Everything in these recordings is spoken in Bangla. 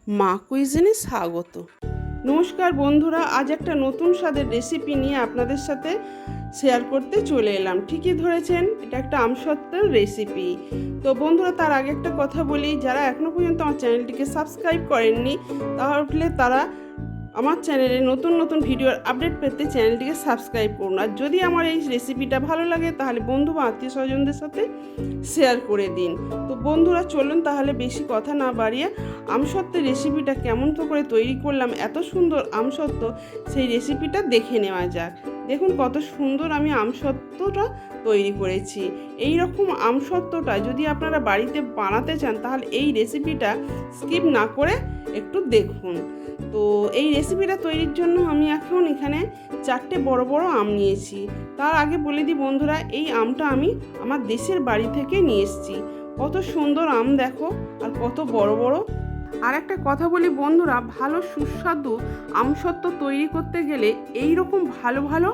মা কুইজিনে স্বাগত। নমস্কার বন্ধুরা, আজ একটা নতুন স্বাদের রেসিপি নিয়ে আপনাদের সাথে শেয়ার করতে চলে এলাম। ঠিকই ধরেছেন, এটা একটা আমসত্ত্বের রেসিপি। তো বন্ধুরা, তার আগে একটা কথা বলি, যারা এখনও পর্যন্ত আমার চ্যানেলটিকে সাবস্ক্রাইব করেননি তাহলে তারা আমার চ্যানেলে নতুন নতুন ভিডিওর আপডেট পেতে চ্যানেলটিকে সাবস্ক্রাইব করুন। আর যদি আমার এই রেসিপিটা ভালো লাগে তাহলে বন্ধু বা আত্মীয় স্বজনদের সাথে শেয়ার করে দিন। তো বন্ধুরা, চলুন তাহলে বেশি কথা না বাড়িয়ে আমসত্ত্বের রেসিপিটা কেমন করে তৈরি করলাম, এত সুন্দর আমসত্ত্ব, সেই রেসিপিটা দেখে নেওয়া যাক। দেখুন কত সুন্দর আমি আমসত্ত্বটা তৈরি করেছি। এই রকম আমসত্ত্বটা যদি আপনারা বাড়িতে বানাতে চান তাহলে এই রেসিপিটা স্কিপ না করে একটু দেখুন। তো এই রেসিপিটা তৈরির জন্য আমি এখন এখানে 4টে বড় বড় আম নিয়েছি। তার আগে বলে দিই বন্ধুরা, এই আমটা আমি আমার দেশের বাড়ি থেকে নিয়ে এসেছি। কত সুন্দর আম দেখো, আর কত বড় বড়। আর একটা কথা বলি বন্ধুরা, ভালো সুস্বাদু আমসত্ত্ব তৈরি করতে গেলে এই রকম ভালো ভালো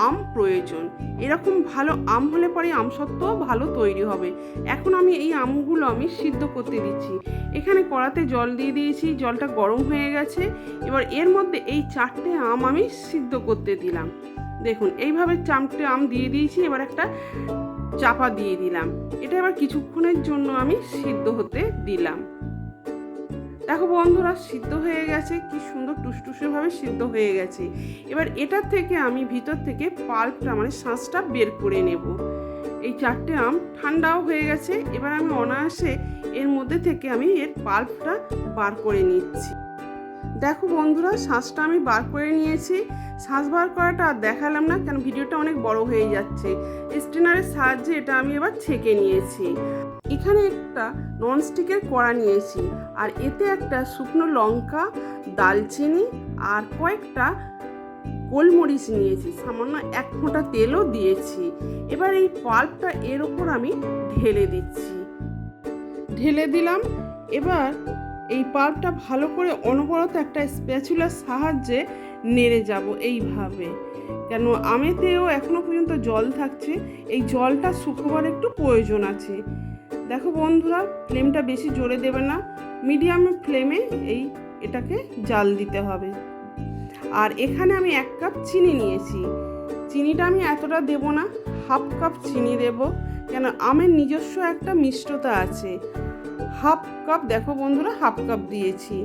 আম প্রয়োজন। এরকম ভালো আম হলে পরে আমসত্ত্ব ভালো তৈরি হবে। এখন আমি এই আমগুলো সিদ্ধ করতে দিচ্ছি। এখানে কড়াতে জল দিয়ে দিয়েছি, জলটা গরম হয়ে গেছে। এবার এর মধ্যে এই 4টে আম আমি সিদ্ধ করতে দিলাম। দেখুন এইভাবে 4টে আম দিয়ে দিয়েছি। এবার একটা চাপা দিয়ে দিলাম। এটা এবার কিছুক্ষণের জন্য আমি সিদ্ধ হতে দিলাম। দেখো বন্ধুরা, সিদ্ধ হয়ে গেছে, কি সুন্দর টুসটুসেভাবে সিদ্ধ হয়ে গেছে। এবার এটার থেকে আমি ভিতর থেকে পাল্পটা শাঁসটা বের করে নেব। এই 4টে আম ঠান্ডাও হয়ে গেছে। এবার আমি অনায়াসে এর মধ্যে থেকে আমি এর পাল্পটা বার করে নিচ্ছি। দেখো বন্ধুরা, শাঁসটা আমি বার করে নিয়েছি। শাঁস বার করাটা আর দেখালাম না, কেন ভিডিওটা অনেক বড় হয়ে যাচ্ছে। স্ট্রেনারের সাহায্যে এটা আমি এবার ছেঁকে নিয়েছি। এখানে একটা ননস্টিকের কড়া নিয়েছি, আর এতে একটা শুকনো লঙ্কা, দালচিনি আর কয়েকটা গোলমরিচ নিয়েছি, সামান্য 1 ফোঁটা তেলও দিয়েছি। এবার এই পাল্পটা এর ওপর আমি ঢেলে দিচ্ছি। ঢেলে দিলাম। এবার এই পাল্পটা ভালো করে অনবরত একটা স্প্যাচুলার সাহায্যে নেড়ে যাব এইভাবে, কেন আমেতেও এখনো পর্যন্ত জল থাকছে। এই জলটা শুকোবার একটু প্রয়োজন আছে। দেখো বন্ধুরা, ফ্লেমটা বেশি জোরে দেবে না, মিডিয়াম ফ্লেমে এটাকে জাল দিতে হবে। আর এখানে আমি 1 কাপ চিনি নিয়েছি। চিনিটা আমি এতটা দেব না, 1/2 কাপ চিনি দেব, কেন আমের নিজস্ব একটা মিষ্টতা আছে। 1/2 কাপ, দেখো বন্ধুরা 1/2 কাপ দিয়েছি।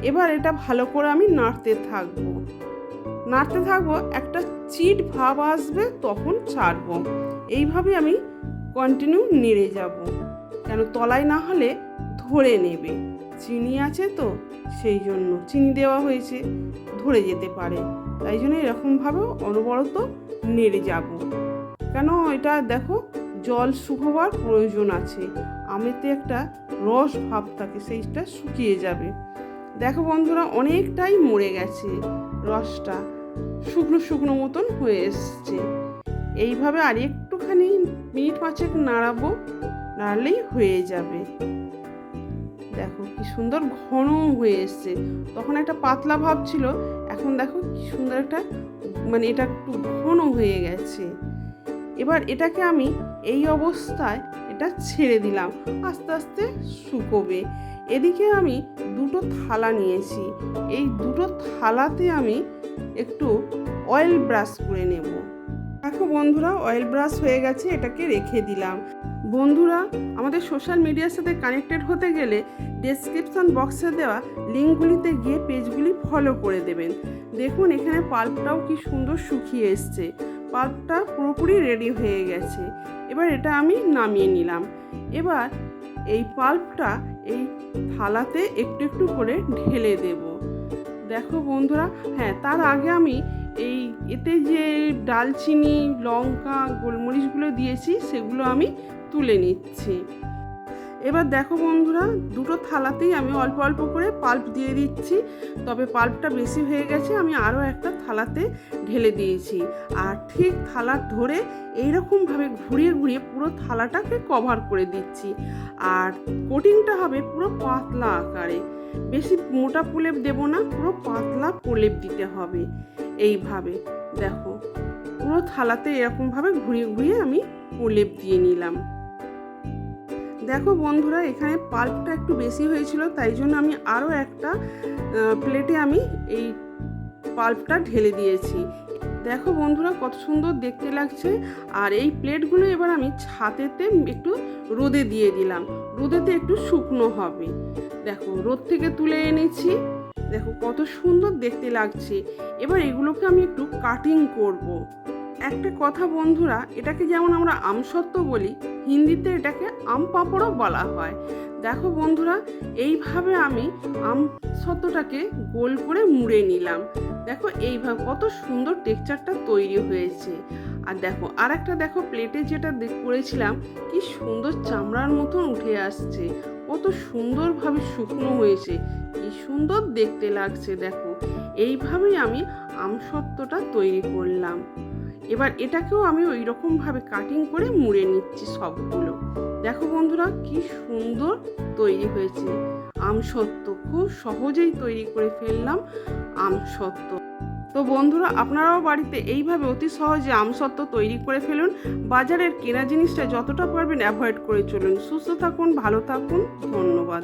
এবার এটা ভালো করে আমি নাড়তে থাকবো। একটা চিট ভাব আসবে তখন ছাড়বো। এইভাবে আমি কন্টিনিউ নেড়ে যাব, কেন তলায় না হলে ধরে নেবে। চিনি আছে তো, সেই জন্য চিনি দেওয়া হয়েছে, ধরে যেতে পারে। তাই জন্য এরকমভাবে অনবরত নেড়ে যাব, কেন এটা দেখো জল শুকোবার প্রয়োজন আছে। আমেতে একটা রস ভাব থাকে, সেইটা শুকিয়ে যাবে। দেখো বন্ধুরা, অনেকটাই মরে গেছে, রসটা শুকনো শুকনো মতন হয়ে এসছে। এইভাবে আর একটুখানি মিনিট 5 নাড়াবো, নাড়লেই হয়ে যাবে। দেখো কি সুন্দর ঘন হয়ে এসছে। তখন একটা পাতলা ভাব ছিল, এখন দেখো কি সুন্দর একটা এটা একটু ঘন হয়ে গেছে। এবার এটাকে আমি এই অবস্থায় এটা ছেড়ে দিলাম, আস্তে আস্তে শুকোবে। এদিকে আমি 2টো থালা নিয়েছি। এই 2টো থালাতে আমি একটু অয়েল ব্রাশ করে নেব। দেখো বন্ধুরা, অয়েল ব্রাশ হয়ে গেছে, এটাকে রেখে দিলাম। বন্ধুরা, আমাদের সোশ্যাল মিডিয়ার সাথে কানেক্টেড হতে গেলে ডেসক্রিপশন বক্সে দেওয়া লিঙ্কগুলিতে গিয়ে পেজগুলি ফলো করে দেবেন। দেখুন এখানে পাল্পটাও কি সুন্দর শুকিয়ে এসছে। পাল্পটা পুরোপুরি রেডি হয়ে গেছে। এবার এটা আমি নামিয়ে নিলাম। এবার এই পাল্পটা এই থালাতে একটু একটু করে ঢেলে দেব। দেখো বন্ধুরা, হ্যাঁ, তার আগে আমি এতে যে দালচিনি, লঙ্কা, গোলমরিচগুলো দিয়েছি সেগুলো আমি তুলে নিচ্ছি। এবার দেখো বন্ধুরা, 2টো থালাতেই আমি অল্প অল্প করে পাল্প দিয়ে দিচ্ছি। তবে পাল্পটা বেশি হয়ে গেছে, আমি আরও একটা থালাতে ঢেলে দিয়েছি। আর ঠিক থালা ধরে এইরকমভাবে ঘুরিয়ে ঘুরিয়ে পুরো থালাটাকে কভার করে দিচ্ছি। আর কোটিংটা হবে পুরো পাতলা আকারে, বেশি মোটা প্রলেপ দেব না, পুরো পাতলা প্রলেপ দিতে হবে। এইভাবে দেখো পুরো থালাতে এরকমভাবে ঘুরিয়ে ঘুরিয়ে আমি প্রলেপ দিয়ে নিলাম। দেখো বন্ধুরা, এখানে পাল্পটা একটু বেশি হয়েছিল, তাই জন্য আমি আরও একটা প্লেটে আমি এই পাল্পটা ঢেলে দিয়েছি। দেখো বন্ধুরা, কত সুন্দর দেখতে লাগছে। আর এই প্লেটগুলো এবার আমি ছাদেতে একটু রোদে দিয়ে দিলাম, রোদেতে একটু শুকনো হবে। দেখো, রোদ থেকে তুলে এনেছি, দেখো কত সুন্দর দেখতে লাগছে। এবার এগুলোকে আমি একটু কাটিং করব। একটা কথা বন্ধুরা, এটাকে যেমন আমরা আমসত্ত্ব বলি, হিন্দিতে এটাকে আম পাঁপড়ও বলা হয়। দেখো বন্ধুরা, এইভাবে আমি আমসত্ত্বটাকে গোল করে মুড়ে নিলাম। দেখো এইভাবে কত সুন্দর টেক্সচারটা তৈরি হয়েছে। আর দেখো আরেকটা, দেখো প্লেটে যেটা করেছিলাম, কি সুন্দর চামড়ার মতন উঠে আসছে, কত সুন্দরভাবে শুকনো হয়েছে, কি সুন্দর দেখতে লাগছে। দেখো এইভাবেই আমি আমসত্ত্বটা তৈরি করলাম। এবার এটাকেও আমি ওই রকমভাবে কাটিং করে মুড়ে নিচ্ছি সবগুলো। দেখো বন্ধুরা, কি সুন্দর তৈরি হয়েছে আমসত্ত্ব। খুব সহজেই তৈরি করে ফেললাম আমসত্ত্ব। তো বন্ধুরা, আপনারাও বাড়িতে এইভাবে অতি সহজে আমসত্ত্ব তৈরি করে ফেলুন। বাজারের কেনা জিনিসটা যতটা পারবেন অ্যাভয়েড করে চলুন। সুস্থ থাকুন, ভালো থাকুন, ধন্যবাদ।